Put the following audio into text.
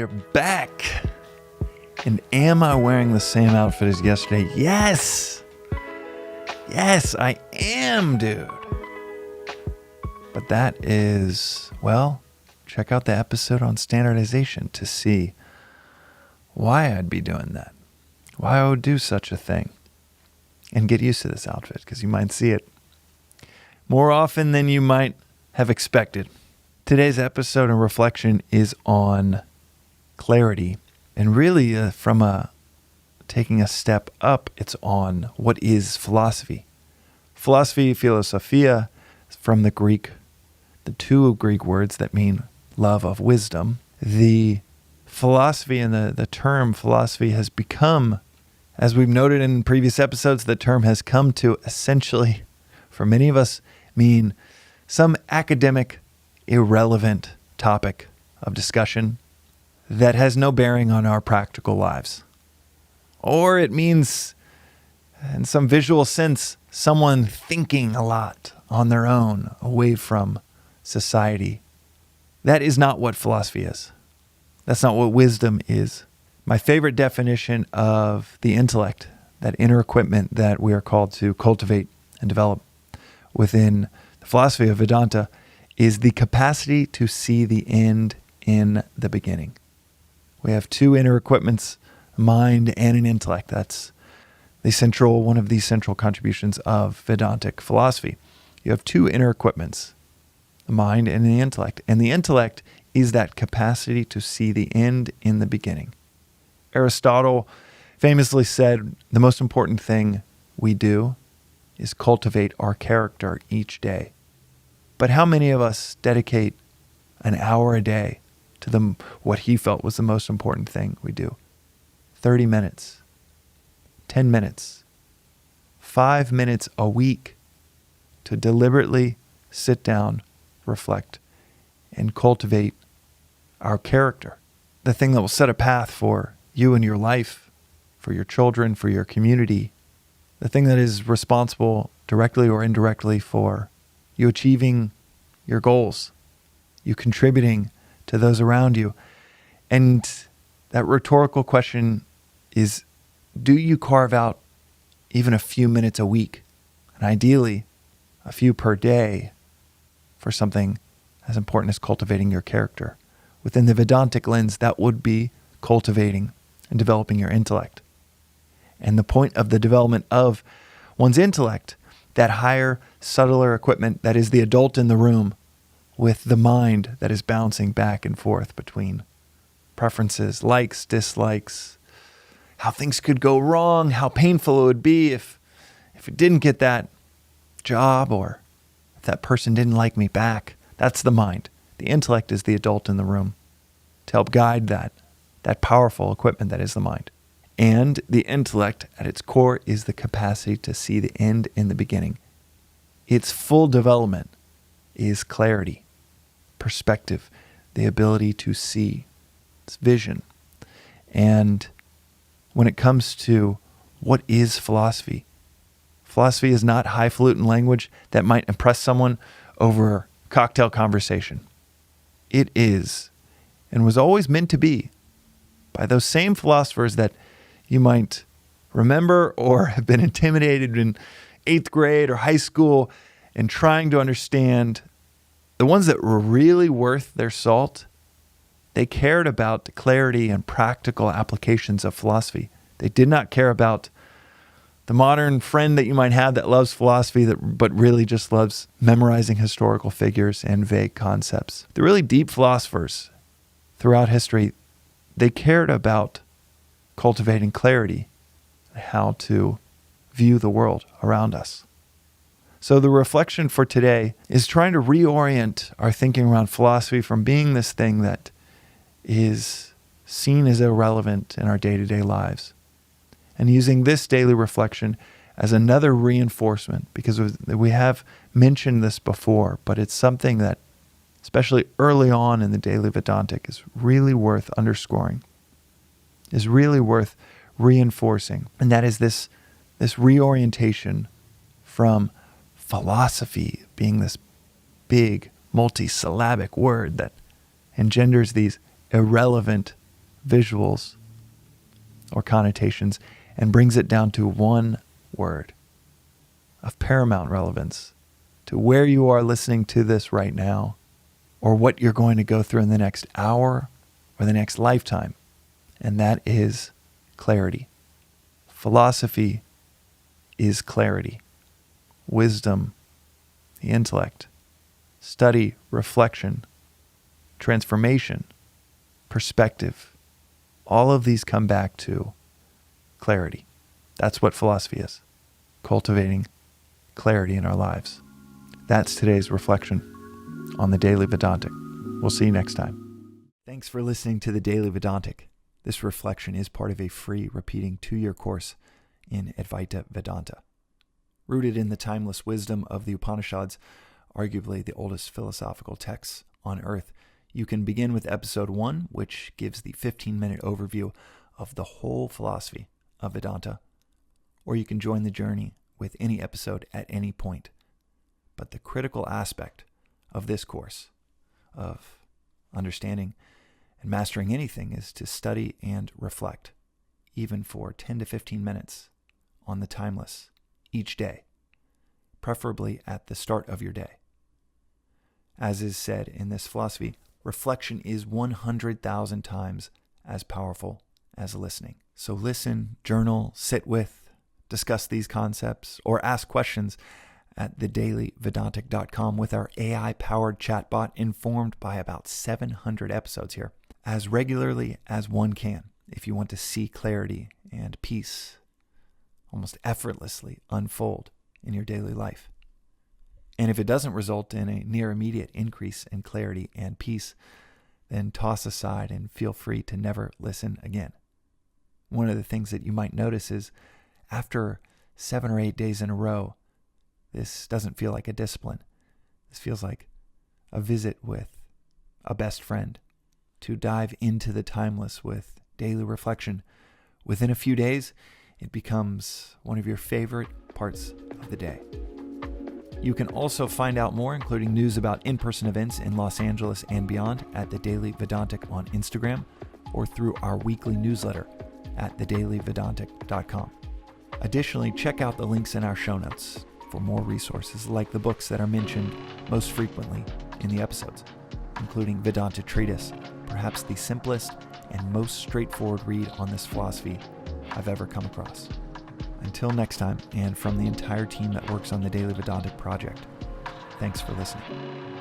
we are back. And am I wearing the same outfit as yesterday? Yes! Yes, I am, dude. But that is, well, check out the episode on standardization to see why I'd be doing that. Why I would do such a thing. And get used to this outfit, because you might see it more often than you might have expected. Today's episode and reflection is on clarity. And really, from taking a step up, it's on what is philosophy. Philosophy, philosophia, from the Greek, the two Greek words that mean love of wisdom. The philosophy and the term philosophy has become, as we've noted in previous episodes, the term has come to essentially, for many of us, mean some academic, irrelevant topic of discussion that has no bearing on our practical lives. Or it means, in some visual sense, someone thinking a lot on their own, away from society. That is not what philosophy is. That's not what wisdom is. My favorite definition of the intellect, that inner equipment that we are called to cultivate and develop within the philosophy of Vedanta, is the capacity to see the end in the beginning. We have two inner equipments, a mind and an intellect. That's one of the central contributions of Vedantic philosophy. You have two inner equipments, the mind and the intellect. And the intellect is that capacity to see the end in the beginning. Aristotle famously said, the most important thing we do is cultivate our character each day. But how many of us dedicate an hour a day to what he felt was the most important thing we do? 30 minutes, 10 minutes, 5 minutes a week to deliberately sit down, reflect, and cultivate our character. The thing that will set a path for you and your life, for your children, for your community. The thing that is responsible directly or indirectly for you achieving your goals, you contributing to those around you. And that rhetorical question is, do you carve out even a few minutes a week, and ideally a few per day, for something as important as cultivating your character? Within the Vedantic lens, that would be cultivating and developing your intellect. And the point of the development of one's intellect, that higher, subtler equipment that is the adult in the room with the mind that is bouncing back and forth between preferences, likes, dislikes, how things could go wrong, how painful it would be if it didn't get that job, or if that person didn't like me back. That's the mind. The intellect is the adult in the room to help guide that powerful equipment that is the mind. And the intellect, at its core, is the capacity to see the end in the beginning. Its full development is clarity, perspective, the ability to see. It's vision. And when it comes to what is philosophy, philosophy is not highfalutin language that might impress someone over a cocktail conversation. It is, and was always meant to be, by those same philosophers that you might remember or have been intimidated in 8th grade or high school and trying to understand, the ones that were really worth their salt. They cared about the clarity and practical applications of philosophy. They did not care about the modern friend that you might have that loves philosophy but really just loves memorizing historical figures and vague concepts. The really deep philosophers throughout history, they cared about cultivating clarity and how to view the world around us. So the reflection for today is trying to reorient our thinking around philosophy from being this thing that is seen as irrelevant in our day-to-day lives, and using this daily reflection as another reinforcement, because we have mentioned this before, but it's something that, especially early on in the Daily Vedantic, is really worth underscoring, is really worth reinforcing. And that is this reorientation from philosophy being this big multisyllabic word that engenders these irrelevant visuals, or connotations and brings it down to one word of paramount relevance to where you are listening to this right now, or what you're going to go through in the next hour or the next lifetime, and that is clarity. Philosophy is clarity. Wisdom, the intellect, study, reflection, transformation, perspective, all of these come back to clarity. That's what philosophy is. Cultivating clarity in our lives. That's today's reflection on the Daily Vedantic. We'll see you next time. Thanks for listening to the Daily Vedantic. This reflection is part of a free repeating 2-year course in Advaita Vedanta. Rooted in the timeless wisdom of the Upanishads, arguably the oldest philosophical texts on earth, you can begin with episode 1, which gives the 15-minute overview of the whole philosophy of Vedanta, or you can join the journey with any episode at any point. But the critical aspect of this course, of understanding and mastering anything, is to study and reflect, even for 10 to 15 minutes on the timeless each day, preferably at the start of your day. As is said in this philosophy, reflection is 100,000 times as powerful as listening. So listen, journal, sit with, discuss these concepts, or ask questions at thedailyvedantic.com with our AI-powered chatbot, informed by about 700 episodes here, as regularly as one can, if you want to see clarity and peace almost effortlessly unfold in your daily life. And if it doesn't result in a near immediate increase in clarity and peace, then toss aside and feel free to never listen again. One of the things that you might notice is after 7 or 8 days in a row, this doesn't feel like a discipline. This feels like a visit with a best friend to dive into the timeless with daily reflection. Within a few days, it becomes one of your favorite parts of the day. You can also find out more, including news about in-person events in Los Angeles and beyond, at the Daily Vedantic on Instagram, or through our weekly newsletter at thedailyvedantic.com. Additionally, check out the links in our show notes for more resources like the books that are mentioned most frequently in the episodes, including Vedanta Treatise, perhaps the simplest and most straightforward read on this philosophy I've ever come across. Until next time, and from the entire team that works on the Daily Vedantic project, thanks for listening.